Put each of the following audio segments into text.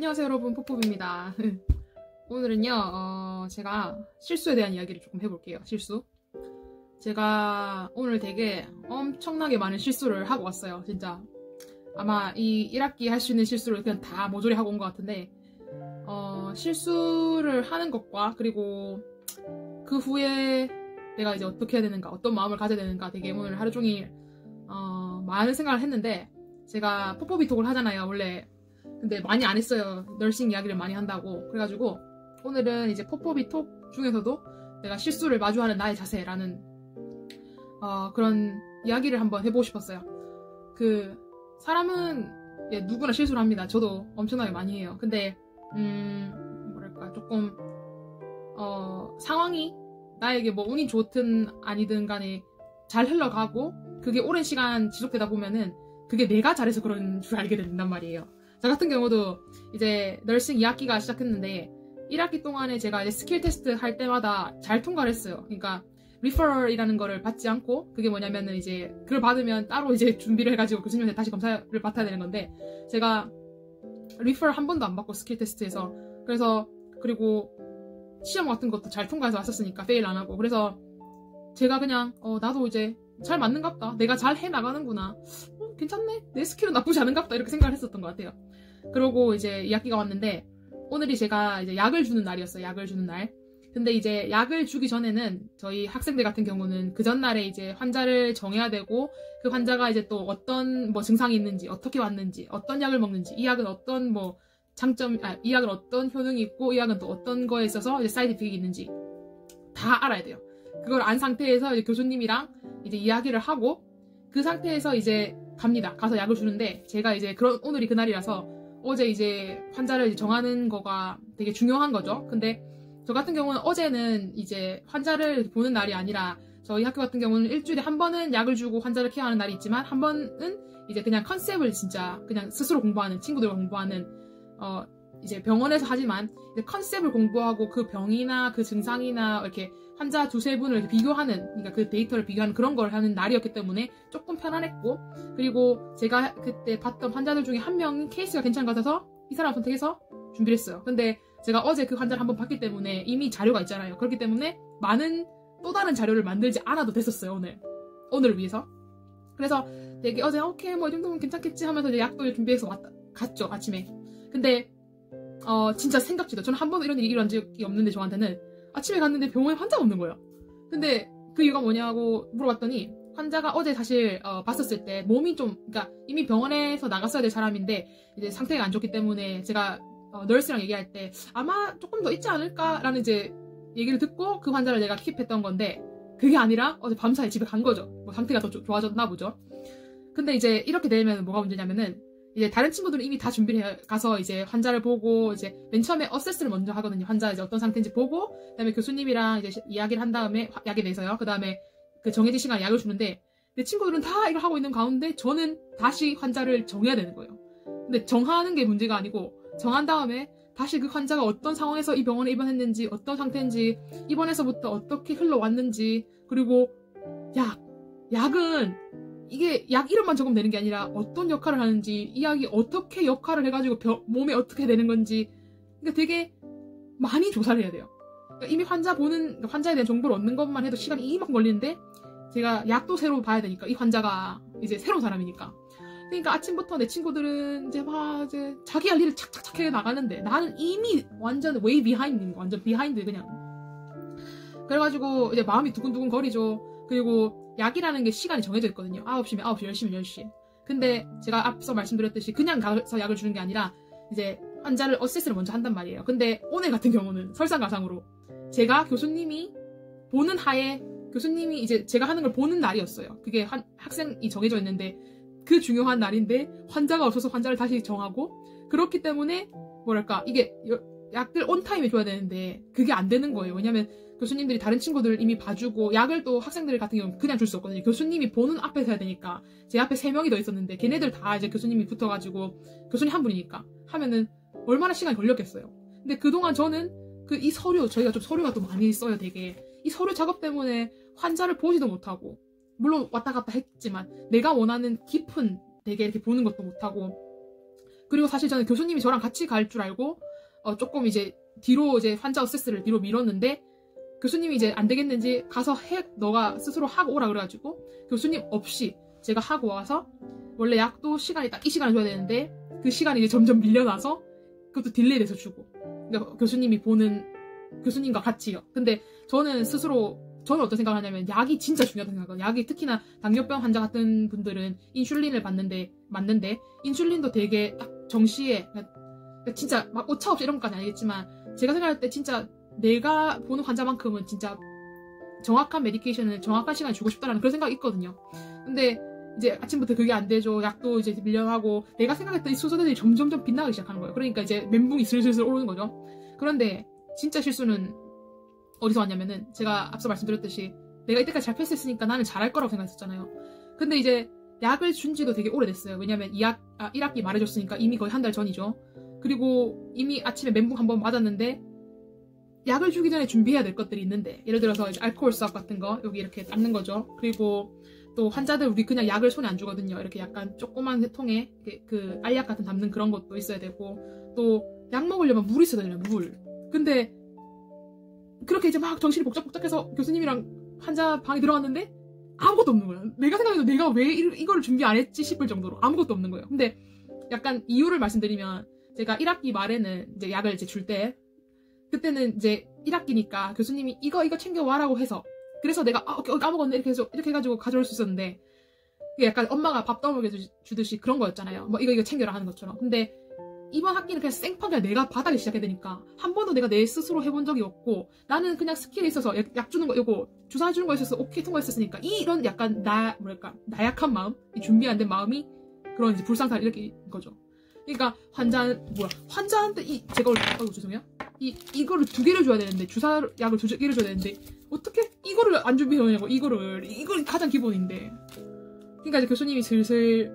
안녕하세요 여러분, 포포입니다. 오늘은요 제가 실수에 대한 이야기를 조금 해볼게요. 실수. 제가 오늘 되게 엄청나게 많은 실수를 하고 왔어요. 진짜 아마 이 1학기 할 수 있는 실수를 그냥 다 모조리 하고 온 것 같은데, 실수를 하는 것과 그리고 그 후에 내가 이제 어떻게 해야 되는가, 어떤 마음을 가져야 되는가, 되게 오늘 하루 종일 많은 생각을 했는데, 제가 포포비톡을 하잖아요 원래. 근데 많이 안 했어요. 널싱 이야기를 많이 한다고. 그래가지고 오늘은 이제 포포비톡 중에서도 내가 실수를 마주하는 나의 자세라는 그런 이야기를 한번 해보고 싶었어요. 그 사람은 누구나 실수를 합니다. 저도 엄청나게 많이 해요. 근데 뭐랄까 조금 상황이 나에게 뭐 운이 좋든 아니든 간에 잘 흘러가고 그게 오랜 시간 지속되다 보면은 그게 내가 잘해서 그런 줄 알게 된단 말이에요. 저 같은 경우도 이제 널싱 2학기가 시작했는데 1학기 동안에 제가 이제 스킬 테스트 할 때마다 잘 통과를 했어요. 그러니까 리퍼럴이라는 거를 받지 않고, 그게 뭐냐면은 이제 그걸 받으면 따로 이제 준비를 해가지고 교수님한테 다시 검사를 받아야 되는 건데, 제가 리퍼럴 한 번도 안 받고 스킬 테스트에서, 그래서 그리고 시험 같은 것도 잘 통과해서 왔었으니까 페일 안 하고, 그래서 제가 그냥 나도 이제 잘 맞는갑다, 내가 잘 해나가는구나, 괜찮네, 내 스킬은 나쁘지 않은갑다, 이렇게 생각을 했었던 것 같아요. 그러고 이제 2학기가 왔는데 오늘이 제가 이제 약을 주는 날이었어요. 약을 주는 날. 근데 이제 약을 주기 전에는 저희 학생들 같은 경우는 그 전날에 이제 환자를 정해야 되고, 그 환자가 이제 또 어떤 뭐 증상이 있는지, 어떻게 왔는지, 어떤 약을 먹는지, 이 약은 어떤 뭐 이 약은 어떤 효능이 있고, 이 약은 또 어떤 거에 있어서 이제 사이드 이펙트가 있는지 다 알아야 돼요. 그걸 안 상태에서 이제 교수님이랑 이제 이야기를 하고, 그 상태에서 이제 갑니다. 가서 약을 주는데, 제가 이제 오늘이 그날이라서 어제 이제 환자를 이제 정하는 거가 되게 중요한 거죠. 근데 저 같은 경우는 어제는 이제 환자를 보는 날이 아니라, 저희 학교 같은 경우는 일주일에 한 번은 약을 주고 환자를 케어하는 날이 있지만, 한 번은 이제 그냥 컨셉을 진짜 그냥 스스로 공부하는, 친구들과 공부하는 이제 병원에서 하지만 이제 컨셉을 공부하고 그 병이나 그 증상이나 이렇게 환자 두세 분을 이렇게 비교하는, 그러니까 그 데이터를 비교하는 그런 걸 하는 날이었기 때문에 조금 편안했고, 그리고 제가 그때 봤던 환자들 중에 한 명은 케이스가 괜찮은 것 같아서 이 사람 선택해서 준비를 했어요. 근데 제가 어제 그 환자를 한번 봤기 때문에 이미 자료가 있잖아요. 그렇기 때문에 많은 또 다른 자료를 만들지 않아도 됐었어요. 오늘을 위해서. 그래서 되게 어제 오케이 뭐 이 정도면 괜찮겠지 하면서 이제 약도 준비해서 갔죠, 아침에. 근데 진짜 생각지도, 저는 한 번도 이런 일이 일어난 적이 없는데, 저한테는 아침에 갔는데 병원에 환자가 없는 거예요. 근데 그 이유가 뭐냐고 물어봤더니, 환자가 어제 사실 봤었을 때 몸이 좀, 그러니까 이미 병원에서 나갔어야 될 사람인데 이제 상태가 안 좋기 때문에, 제가 널스랑 얘기할 때 아마 조금 더 있지 않을까라는 이제 얘기를 듣고 그 환자를 내가 킵했던 건데, 그게 아니라 어제 밤사이 집에 간 거죠. 뭐 상태가 더 좋아졌나 보죠. 근데 이제 이렇게 되면 뭐가 문제냐면은, 이제 다른 친구들은 이미 다 준비를 해 가서 이제 환자를 보고, 이제 맨 처음에 어세스를 먼저 하거든요. 환자 이제 어떤 상태인지 보고, 그다음에 교수님이랑 이제 이야기를 한 다음에 약에 대해서요. 그다음에 그 정해진 시간에 약을 주는데, 내 친구들은 다 이걸 하고 있는 가운데 저는 다시 환자를 정해야 되는 거예요. 근데 정하는 게 문제가 아니고, 정한 다음에 다시 그 환자가 어떤 상황에서 이 병원에 입원했는지, 어떤 상태인지, 입원해서부터 어떻게 흘러왔는지, 그리고 약은 이게 약 이름만 적으면 되는 게 아니라 어떤 역할을 하는지, 이 약이 어떻게 역할을 해가지고 몸에 어떻게 되는 건지, 그러니까 되게 많이 조사를 해야 돼요. 그러니까 이미 환자에 대한 정보를 얻는 것만 해도 시간이 이만큼 걸리는데, 제가 약도 새로 봐야 되니까, 이 환자가 이제 새로운 사람이니까. 그러니까 아침부터 내 친구들은 이제 막 이제 자기 할 일을 착착착 해 나가는데, 나는 이미 완전 way behind인 거, 완전 비하인드 그냥. 그래가지고 이제 마음이 두근두근 거리죠. 그리고 약이라는 게 시간이 정해져 있거든요. 9시면 9시, 10시면 10시. 근데 제가 앞서 말씀드렸듯이 그냥 가서 약을 주는 게 아니라 이제 환자를 어세스를 먼저 한단 말이에요. 근데 오늘 같은 경우는 설상가상으로 제가 교수님이 보는 하에, 교수님이 이제 제가 하는 걸 보는 날이었어요. 그게 학생이 정해져 있는데 그 중요한 날인데 환자가 없어서 환자를 다시 정하고, 그렇기 때문에 뭐랄까 이게 약들 온타임에 줘야 되는데 그게 안 되는 거예요. 왜냐면 교수님들이 다른 친구들을 이미 봐주고, 약을 또 학생들 같은 경우는 그냥 줄 수 없거든요. 교수님이 보는 앞에서 해야 되니까. 제 앞에 3명이 더 있었는데 걔네들 다 이제 교수님이 붙어가지고, 교수님 한 분이니까 하면은 얼마나 시간이 걸렸겠어요. 근데 그동안 저는 이 서류, 저희가 좀 서류가 또 많이 써요. 되게 이 서류 작업 때문에 환자를 보지도 못하고, 물론 왔다 갔다 했지만 내가 원하는 깊은 되게 이렇게 보는 것도 못하고, 그리고 사실 저는 교수님이 저랑 같이 갈 줄 알고 조금 이제 뒤로 이제 환자 어세스를 뒤로 미뤘는데 교수님이 이제 안 되겠는지 가서 너가 스스로 하고 오라 그래가지고 교수님 없이 제가 하고 와서 원래 약도 시간이 딱 이 시간에 줘야 되는데 그 시간이 이제 점점 밀려나서 그것도 딜레이 돼서 주고 그러니까 교수님과 같이요. 근데 저는 어떤 생각을 하냐면 약이 진짜 중요하다고 생각해요. 약이 특히나 당뇨병 환자 같은 분들은 인슐린을 맞는데 인슐린도 되게 딱 정시에 그러니까 진짜 막 오차없이 이런 것까지 아니겠지만 제가 생각할 때 진짜 내가 보는 환자만큼은 진짜 정확한 메디케이션을 정확한 시간에 주고 싶다라는 그런 생각이 있거든요. 근데 이제 아침부터 그게 안 되죠. 약도 이제 밀려나고 내가 생각했던 이 순서들이 점점점 빗나가기 시작하는 거예요. 그러니까 이제 멘붕이 슬슬슬 오르는 거죠. 그런데 진짜 실수는 어디서 왔냐면은 제가 앞서 말씀드렸듯이 내가 이때까지 잘 패스했으니까 나는 잘할 거라고 생각했었잖아요. 근데 이제 약을 준 지도 되게 오래됐어요. 왜냐면 1학기 말해줬으니까 이미 거의 한 달 전이죠. 그리고 이미 아침에 멘붕 한번 맞았는데 약을 주기 전에 준비해야 될 것들이 있는데 예를 들어서 이제 알코올 수압 같은 거 여기 이렇게 닦는 거죠. 그리고 또 환자들 우리 그냥 약을 손에 안 주거든요. 이렇게 약간 조그만 통에 그 알약 같은 담는 그런 것도 있어야 되고 또 약 먹으려면 물 있어야 되잖아요. 물. 근데 그렇게 이제 막 정신이 복잡복잡해서 교수님이랑 환자 방에 들어갔는데 아무것도 없는 거야. 내가 생각해도 내가 왜 이거를 준비 안 했지 싶을 정도로 아무것도 없는 거예요. 근데 약간 이유를 말씀드리면 제가 1학기 말에는 이제 약을 이제 줄 때 그때는 이제 1학기니까 교수님이 이거 챙겨와라고 해서 그래서 내가 까먹었네 이렇게 해가지고 가져올 수 있었는데 이게 약간 엄마가 밥 떠먹여 주듯이 그런 거였잖아요. 뭐 이거 챙겨라 하는 것처럼. 근데 이번 학기는 그냥 생판 그냥 내가 받아기 시작해야 되니까 한 번도 내가 내 스스로 해본 적이 없고 나는 그냥 스킬에 있어서 약 주는 거 이거 주사 주는 거에 있어서 오케이 통과했었으니까 이런 약간 나약한 마음, 이 준비 안 된 마음이 그런 이제 불상사를 일으킨 거죠. 그러니까 환자한테 제가 죄송해요. 이거를 2개를 줘야 되는데 주사 약을 2개를 줘야 되는데 어떻게 이거를 안 준비해오냐고 이걸 가장 기본인데. 그러니까 이제 교수님이 슬슬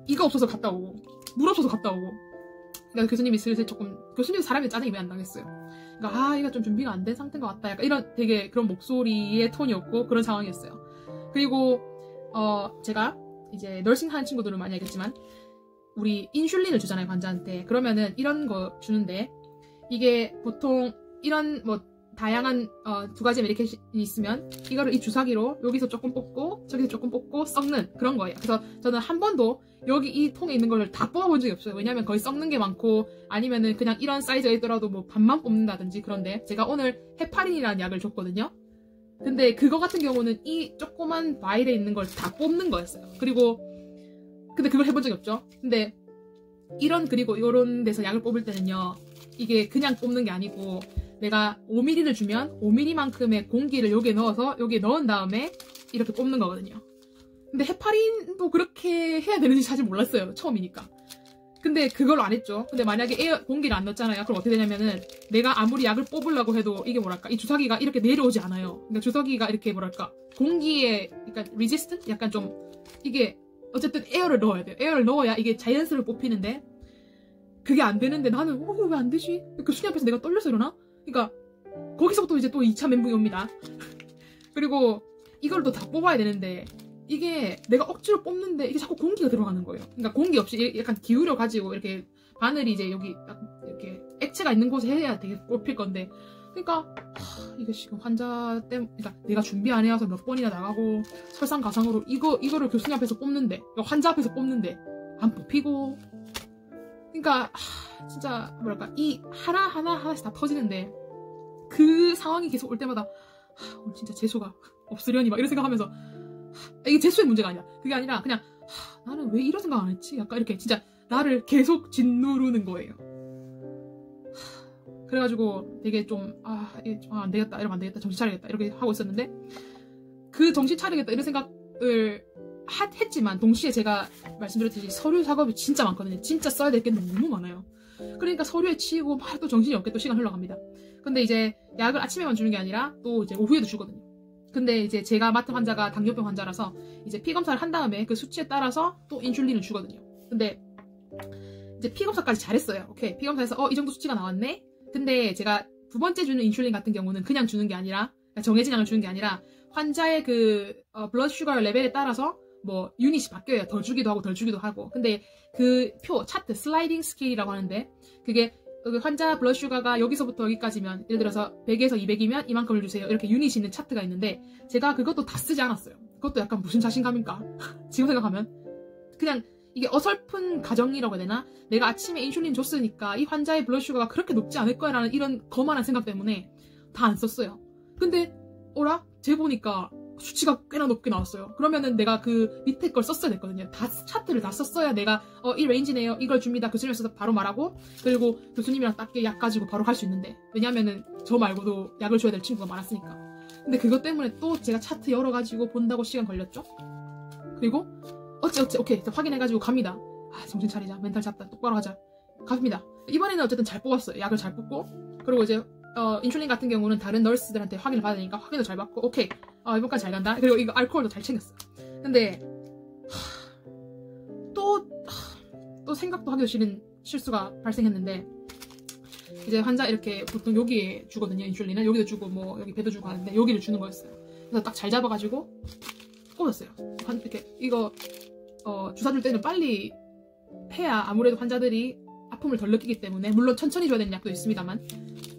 이거 없어서 갔다 오고 물 없어서 갔다 오고 그러니까 교수님이 슬슬 교수님 사람이 짜증이 왜 안 나겠어요. 그러니까 이거 좀 준비가 안 된 상태인 것 같다. 약간 이런 되게 그런 목소리의 톤이었고 그런 상황이었어요. 그리고 제가 이제 널싱 하는 친구들은 많이 알겠지만 우리 인슐린을 주잖아요 환자한테. 그러면은 이런 거 주는데 이게 보통 이런 뭐 다양한 2가지 메디케이션이 있으면 이거를 이 주사기로 여기서 조금 뽑고 저기서 조금 뽑고 썩는 그런 거예요. 그래서 저는 한 번도 여기 이 통에 있는 걸 다 뽑아본 적이 없어요. 왜냐면 거의 썩는 게 많고 아니면은 그냥 이런 사이즈가 있더라도 뭐 반만 뽑는다든지. 그런데 제가 오늘 헤파린이라는 약을 줬거든요. 근데 그거 같은 경우는 이 조그만 바일에 있는 걸 다 뽑는 거였어요. 근데 그걸 해본 적이 없죠. 근데 그리고 이런 데서 약을 뽑을 때는요 이게 그냥 뽑는 게 아니고 내가 5mm를 주면 5mm만큼의 공기를 여기에 넣은 다음에 이렇게 뽑는 거거든요. 근데 헤파린도 그렇게 해야 되는지 사실 몰랐어요. 처음이니까. 근데 그걸 안 했죠. 근데 만약에 공기를 안 넣었잖아요. 그럼 어떻게 되냐면은 내가 아무리 약을 뽑으려고 해도 이게 이 주사기가 이렇게 내려오지 않아요. 그러니까 주사기가 이렇게 공기에 그러니까 resistant? 약간 좀 이게 어쨌든 에어를 넣어야 돼요. 에어를 넣어야 이게 자연스럽게 뽑히는데 그게 안 되는데 나는 이거 왜 안 되지? 교수님 앞에서 내가 떨려서 이러나? 그러니까 거기서부터 이제 또 2차 멘붕이 옵니다. 그리고 이걸 또 다 뽑아야 되는데 이게 내가 억지로 뽑는데 이게 자꾸 공기가 들어가는 거예요. 그러니까 공기 없이 약간 기울여 가지고 이렇게 바늘이 이제 여기 이렇게 액체가 있는 곳에 해야 되게 뽑힐 건데 그러니까 이게 지금 환자 때문에 그러니까 내가 준비 안 해와서 몇 번이나 나가고 설상가상으로 이거를 교수님 앞에서 뽑는데 환자 앞에서 뽑는데 안 뽑히고 그러니까 진짜 이 하나하나씩 다 터지는데 그 상황이 계속 올 때마다 오늘 진짜 재수가 없으려니 막 이런 생각하면서 이게 재수의 문제가 아니야. 그게 아니라 그냥 나는 왜 이런 생각 안 했지? 약간 이렇게 진짜 나를 계속 짓누르는 거예요. 그래가지고 되게 좀 안 되겠다 이러면 안 되겠다 정신 차리겠다 이렇게 하고 있었는데 그 정신 차리겠다 이런 생각을 했지만 동시에 제가 말씀드렸듯이 서류 작업이 진짜 많거든요. 진짜 써야 될 게 너무 많아요. 그러니까 서류에 치이고 막 또 정신이 없게 또 시간 흘러갑니다. 근데 이제 약을 아침에만 주는 게 아니라 또 이제 오후에도 주거든요. 근데 이제 제가 맡은 환자가 당뇨병 환자라서 이제 피 검사를 한 다음에 그 수치에 따라서 또 인슐린을 주거든요. 근데 이제 피 검사까지 잘했어요. 오케이. 피 검사에서 이 정도 수치가 나왔네. 근데 제가 2번째 주는 인슐린 같은 경우는 그냥 주는 게 아니라 정해진 양을 주는 게 아니라 환자의 그 블러드 슈거 레벨에 따라서 뭐 유닛이 바뀌어요. 더 주기도 하고 덜 주기도 하고. 근데 그 표 차트 슬라이딩 스케일이라고 하는데 그게 환자 블러드 슈가가 여기서부터 여기까지면 예를 들어서 100에서 200이면 이만큼을 주세요. 이렇게 유닛이 있는 차트가 있는데 제가 그것도 다 쓰지 않았어요. 그것도 약간 무슨 자신감인가? 지금 생각하면 그냥 이게 어설픈 가정이라고 해야 되나? 내가 아침에 인슐린 줬으니까 이 환자의 블러드 슈가가 그렇게 높지 않을 거야 라는 이런 거만한 생각 때문에 다 안 썼어요. 근데 어라? 재보니까 수치가 꽤나 높게 나왔어요. 그러면은 내가 그 밑에 걸 썼어야 됐거든요. 다 차트를 다 썼어야 내가 이 레인지네요. 이걸 줍니다. 교수님이 써서 바로 말하고 그리고 교수님이랑 딱 약 가지고 바로 갈 수 있는데 왜냐면은 저 말고도 약을 줘야 될 친구가 많았으니까. 근데 그것 때문에 또 제가 차트 열어가지고 본다고 시간 걸렸죠. 그리고 어째 오케이 확인해가지고 갑니다. 아 정신 차리자. 멘탈 잡다. 똑바로 하자. 갑니다. 이번에는 어쨌든 잘 뽑았어요. 약을 잘 뽑고 그리고 이제 인슐린 같은 경우는 다른 널스들한테 확인을 받아야 되니까 확인도 잘 받고 오케이 이번까지 잘 간다. 그리고 이거 알코올도 잘 챙겼어. 근데 또 생각도 하기도 싫은 실수가 발생했는데 이제 환자 이렇게 보통 여기에 주거든요. 인슐린은 여기도 주고 뭐 여기 배도 주고 하는데 여기를 주는 거였어요. 그래서 딱 잘 잡아가지고 꽂았어요. 이렇게 이거 주사 줄 때는 빨리 해야 아무래도 환자들이 아픔을 덜 느끼기 때문에 물론 천천히 줘야 되는 약도 있습니다만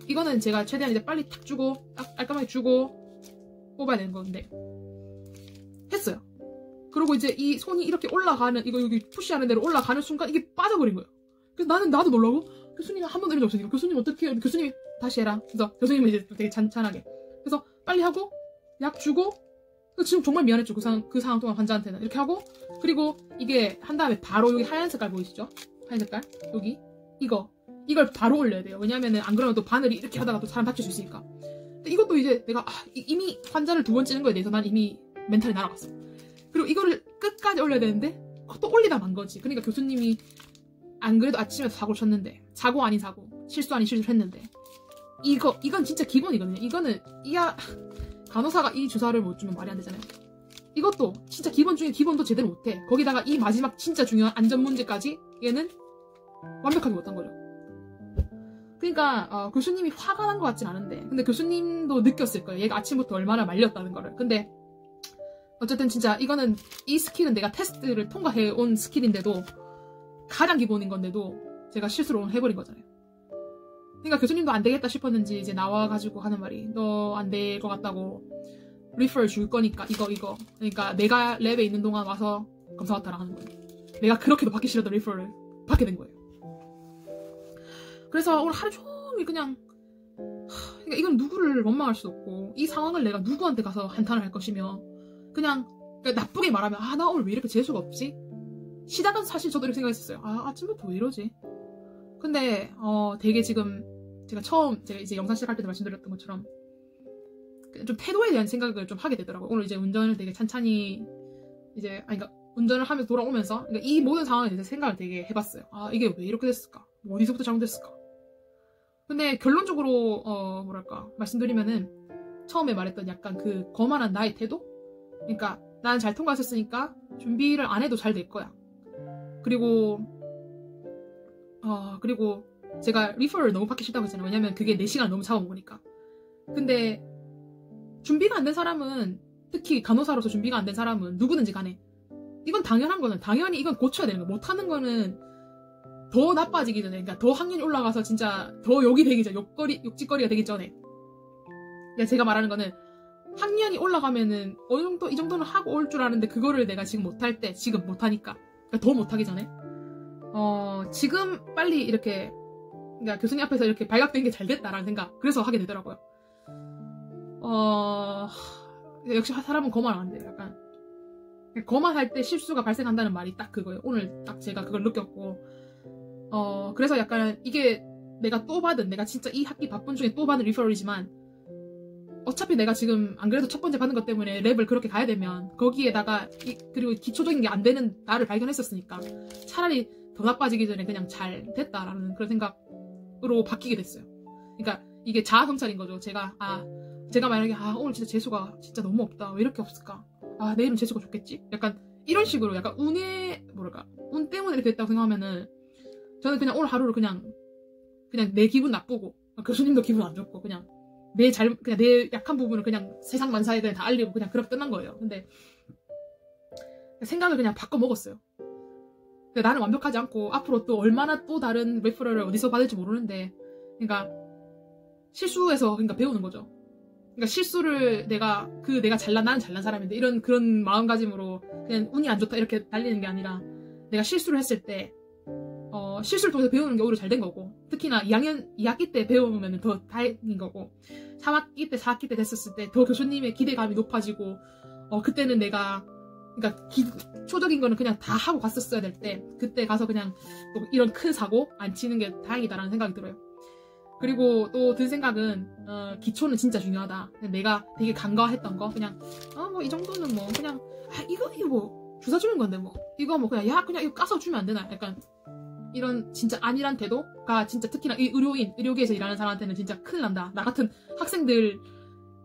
이거는 제가 최대한 이제 빨리 탁 주고 딱 깔끔하게 주고 뽑아야 되는 건데 했어요. 그리고 이제 이 손이 이렇게 올라가는 이거 여기 푸시하는 대로 올라가는 순간 이게 빠져버린 거예요. 그래서 나도 놀라고 교수님 한 번도 이런 적 없으니까 교수님 어떻게 해요? 교수님이 다시 해라. 그래서 교수님은 이제 되게 찬찬하게 그래서 빨리 하고 약 주고 지금 정말 미안했죠. 그 상황 동안 환자한테는 이렇게 하고 그리고 이게 한 다음에 바로 여기 하얀 색깔 보이시죠? 하얀 색깔 여기 이걸 바로 올려야 돼요. 왜냐면은 안 그러면 또 바늘이 이렇게 하다가 또 사람 다칠 수 있으니까. 근데 이것도 이제 내가 이미 환자를 2번 찌는 거에 대해서 난 이미 멘탈이 날아갔어. 그리고 이거를 끝까지 올려야 되는데 또 올리다 만 거지. 그러니까 교수님이 안 그래도 아침에 사고를 쳤는데 사고 아닌 사고 실수 아닌 실수를 했는데 이건 진짜 기본이거든요. 이거는 간호사가 이 주사를 못 주면 말이 안 되잖아요. 이것도 진짜 기본 중에 기본도 제대로 못해. 거기다가 이 마지막 진짜 중요한 안전 문제까지 얘는 완벽하게 못한 거죠. 그러니까 교수님이 화가 난 것 같진 않은데 근데 교수님도 느꼈을 거예요. 얘가 아침부터 얼마나 말렸다는 거를. 근데 어쨌든 진짜 이거는 이 스킬은 내가 테스트를 통과해 온 스킬인데도 가장 기본인 건데도 제가 실수로 오늘 해버린 거잖아요. 그러니까 교수님도 안 되겠다 싶었는지 이제 나와가지고 하는 말이 너 안 될 것 같다고 리퍼를 줄 거니까 이거 그러니까 내가 랩에 있는 동안 와서 검사 맡아라 하는 거예요. 내가 그렇게도 받기 싫어도 리퍼를 받게 된 거예요. 그래서 오늘 하루 종일 그냥 그러니까 이건 누구를 원망할 수 없고 이 상황을 내가 누구한테 가서 한탄을 할 것이며 그냥 그러니까 나쁘게 말하면 나 오늘 왜 이렇게 재수가 없지? 시작은 사실 저도 이렇게 생각했었어요. 아침부터 왜 이러지? 근데 되게 지금 제가 이제 영상 시작할 때도 말씀드렸던 것처럼 좀 태도에 대한 생각을 좀 하게 되더라고요. 오늘 이제 운전을 되게 찬찬히 그러니까 운전을 하면서 돌아오면서 그러니까 이 모든 상황에 대해서 생각을 되게 해봤어요. 이게 왜 이렇게 됐을까? 뭐 어디서부터 잘못됐을까? 근데 결론적으로 뭐랄까 말씀드리면은 처음에 말했던 약간 그 거만한 나의 태도? 그러니까 나는 잘 통과했으니까 준비를 안 해도 잘 될 거야. 그리고 제가 리퍼를 너무 받기 싫다고 했잖아요. 왜냐면 그게 내 시간을 너무 잡아먹으니까. 근데 준비가 안 된 사람은 특히 간호사로서 준비가 안 된 사람은 누구든지 간에 이건 당연한 거는 당연히 이건 고쳐야 되는 거야. 못하는 거는 더 나빠지기 전에 그러니까 더 학년이 올라가서 진짜 더 욕이 되기 전에 욕짓거리가 되기 전에 그러니까 제가 말하는 거는 학년이 올라가면은 어느 정도 이 정도는 하고 올 줄 아는데 그거를 내가 지금 못할 때 지금 못하니까 그러니까 더 못하기 전에 지금 빨리 이렇게 그러니까 교수님 앞에서 이렇게 발각된 게 잘 됐다라는 생각 그래서 하게 되더라고요. 역시 사람은 거만 안 돼요. 약간 거만할 때 실수가 발생한다는 말이 딱 그거예요. 오늘 딱 제가 그걸 느꼈고 그래서 약간 이게 내가 진짜 이 학기 바쁜 중에 또 받은 리퍼럴이지만 어차피 내가 지금 안 그래도 첫 번째 받는 것 때문에 랩을 그렇게 가야 되면 거기에다가 그리고 기초적인 게 안 되는 나를 발견했었으니까 차라리 더 나빠지기 전에 그냥 잘 됐다라는 그런 생각으로 바뀌게 됐어요. 그러니까 이게 자아 성찰인 거죠. 제가 만약에 오늘 진짜 재수가 진짜 너무 없다. 왜 이렇게 없을까? 내일은 재수가 좋겠지? 약간 이런 식으로 약간 운 때문에 이렇게 됐다고 생각하면은 저는 그냥 오늘 하루를 그냥 내 기분 나쁘고 교수님도 기분 안 좋고 그냥 내 약한 부분을 그냥 세상 만사에 그냥 다 알리고 그냥 그렇게 끝난 거예요. 근데 생각을 그냥 바꿔 먹었어요. 나는 완벽하지 않고 앞으로 또 얼마나 또 다른 레퍼럴을 어디서 받을지 모르는데, 그러니까 실수해서 그러니까 배우는 거죠. 그러니까 실수를 내가 나는 잘난 사람인데 이런 그런 마음가짐으로 그냥 운이 안 좋다 이렇게 달리는 게 아니라, 내가 실수를 했을 때 실수를 통해서 배우는 게 오히려 잘 된 거고, 특히나 2학기 때 배우면 더 다행인 거고, 3학기 때 4학기 때 됐었을 때 더 교수님의 기대감이 높아지고, 그때는 내가 그러니까 초적인 거는 그냥 다 하고 갔었어야 될 때 그때 가서 그냥 또 이런 큰 사고 안 치는 게 다행이다라는 생각이 들어요. 그리고 또 든 생각은 기초는 진짜 중요하다. 내가 되게 간과했던 거 그냥 뭐 이 정도는 뭐 그냥 이거 뭐 주사 주는 건데 뭐 이거 뭐 그냥 그냥 이거 까서 주면 안 되나, 약간 이런 진짜 안일한 태도가 진짜 특히나 이 의료계에서 일하는 사람한테는 진짜 큰일 난다. 나 같은 학생들,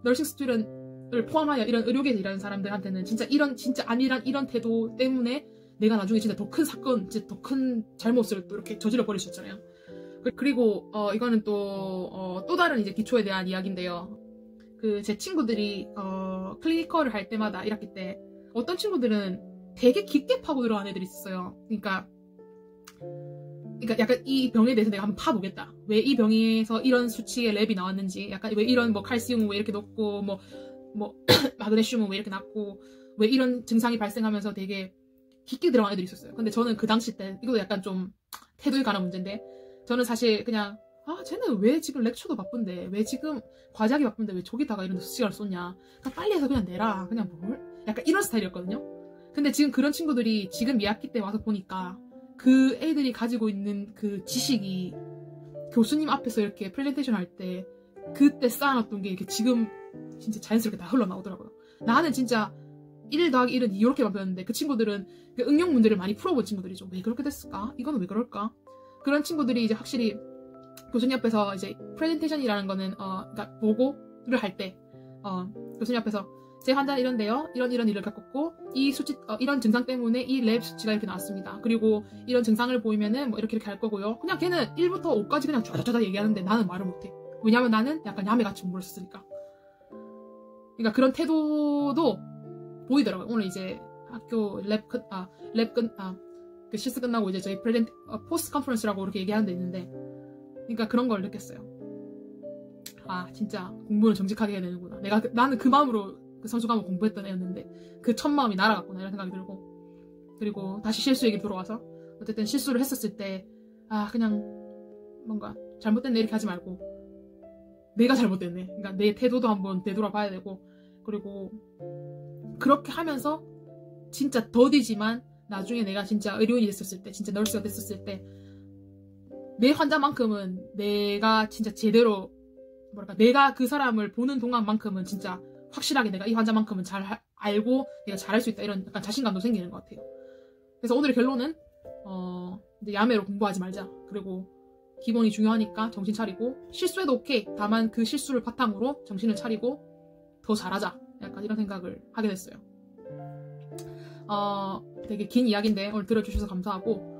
너싱 스튜던트를 포함하여 이런 의료계에서 일하는 사람들한테는 진짜 이런 진짜 안일한 이런 태도 때문에 내가 나중에 진짜 더 큰 사건, 진짜 더 큰 잘못을 또 이렇게 저질러 버릴 수 있잖아요. 그리고 이거는 또 다른 이제 기초에 대한 이야기인데요. 제 친구들이 클리니컬을 할 때마다 1학기 때 어떤 친구들은 되게 깊게 파고 들어간 애들이 있었어요. 그러니까 약간 이 병에 대해서 내가 한번 파보겠다. 왜 이 병에서 이런 수치의 랩이 나왔는지, 약간 왜 이런 뭐 칼슘은 왜 이렇게 높고, 뭐 마그네슘은 왜 이렇게 낮고, 왜 이런 증상이 발생하면서 되게 깊게 들어간 애들이 있었어요. 근데 저는 그 당시 때 이것도 약간 좀 태도에 관한 문제인데, 저는 사실 그냥 쟤는 왜 지금 렉처도 바쁜데, 왜 지금 과제하기 바쁜데 왜 저기다가 이런 시간을 쏟냐, 그냥 빨리 해서 그냥 내라, 그냥 뭘, 약간 이런 스타일이었거든요. 근데 지금 그런 친구들이 지금 2학기 때 와서 보니까 그 애들이 가지고 있는 그 지식이 교수님 앞에서 이렇게 프레젠테이션 할 때 그때 쌓아놨던 게 이렇게 지금 진짜 자연스럽게 다 흘러나오더라고요. 나는 진짜 1 더하기 1은 2 이렇게만 배웠는데 그 친구들은 그 응용 문제를 많이 풀어본 친구들이죠. 왜 그렇게 됐을까? 이거는 왜 그럴까? 그런 친구들이 이제 확실히 교수님 앞에서 이제 프레젠테이션이라는 거는 그러니까 보고를 할 때 교수님 앞에서 제 환자는 이런데요, 이런 일을 겪었고 이 수치 이런 증상 때문에 이 랩 수치가 이렇게 나왔습니다. 그리고 이런 증상을 보이면은 뭐 이렇게 할 거고요. 그냥 걔는 1부터 5까지 그냥 쫙쫙 얘기하는데 나는 말을 못해. 왜냐면 나는 약간 야매같이 공부를 했으니까. 그러니까 그런 태도도 보이더라고요. 오늘 이제 학교 그 실습 끝나고 이제 저희 포스트 컨퍼런스라고 이렇게 얘기하는 데 있는데, 그러니까 그런 걸 느꼈어요. 진짜 공부는 정직하게 해야 되는구나. 나는 그 마음으로 그 선수 과목 공부했던 애였는데 그 첫 마음이 날아갔구나 이런 생각이 들고, 그리고 다시 실수 얘기 들어와서 어쨌든 실수를 했었을 때 그냥 뭔가 잘못됐네 이렇게 하지 말고 내가 잘못됐네, 그러니까 내 태도도 한번 되돌아봐야 되고, 그리고 그렇게 하면서 진짜 더디지만 나중에 내가 진짜 의료인이 됐었을 때, 진짜 널스가 됐었을 때 내 환자만큼은 내가 진짜 제대로 내가 그 사람을 보는 동안만큼은 진짜 확실하게 내가 이 환자만큼은 잘 알고 내가 잘할 수 있다, 이런 약간 자신감도 생기는 것 같아요. 그래서 오늘의 결론은 이제 야매로 공부하지 말자. 그리고 기본이 중요하니까 정신 차리고 실수해도 오케이. 다만 그 실수를 바탕으로 정신을 차리고 더 잘하자. 약간 이런 생각을 하게 됐어요. 되게 긴 이야기인데 오늘 들어주셔서 감사하고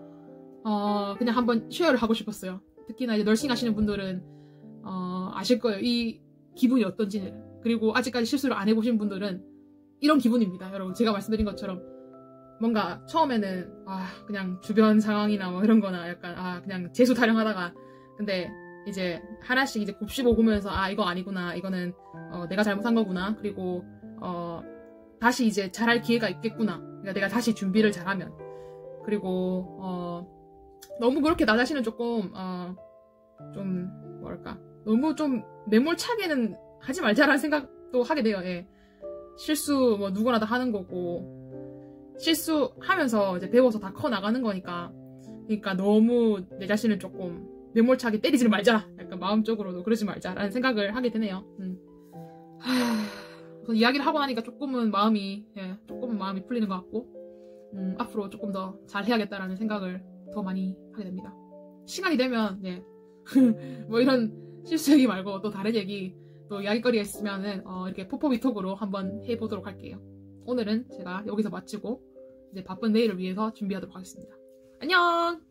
그냥 한번 쉐어를 하고 싶었어요. 특히나 이제 널싱 하시는 분들은 아실 거예요. 이 기분이 어떤지는. 그리고 아직까지 실수를 안 해보신 분들은 이런 기분입니다. 여러분, 제가 말씀드린 것처럼 뭔가 처음에는 그냥 주변 상황이나 뭐 이런 거나 약간 그냥 재수 타령하다가, 근데 이제 하나씩 이제 곱씹어 보면서 이거 아니구나, 이거는 내가 잘못한 거구나, 그리고 다시 이제 잘할 기회가 있겠구나, 그러니까 내가 다시 준비를 잘하면. 그리고 너무 그렇게 나 자신은 조금 좀 뭐랄까, 너무 좀 매몰차게는 하지 말자라는 생각도 하게 돼요. 예. 실수 뭐 누구나 다 하는 거고, 실수하면서 이제 배워서 다 커 나가는 거니까. 그러니까 너무 내 자신을 조금 매몰차게 때리지 말자, 약간 마음적으로도 그러지 말자라는 생각을 하게 되네요. 이야기를 하고 나니까 조금은 마음이 풀리는 것 같고, 앞으로 조금 더 잘해야겠다라는 생각을 더 많이 하게 됩니다. 시간이 되면 뭐 이런 실수 얘기 말고 또 다른 얘기, 또 이야기거리가 있으면은 이렇게 포포비톡으로 한번 해보도록 할게요. 오늘은 제가 여기서 마치고 이제 바쁜 내일을 위해서 준비하도록 하겠습니다. 안녕!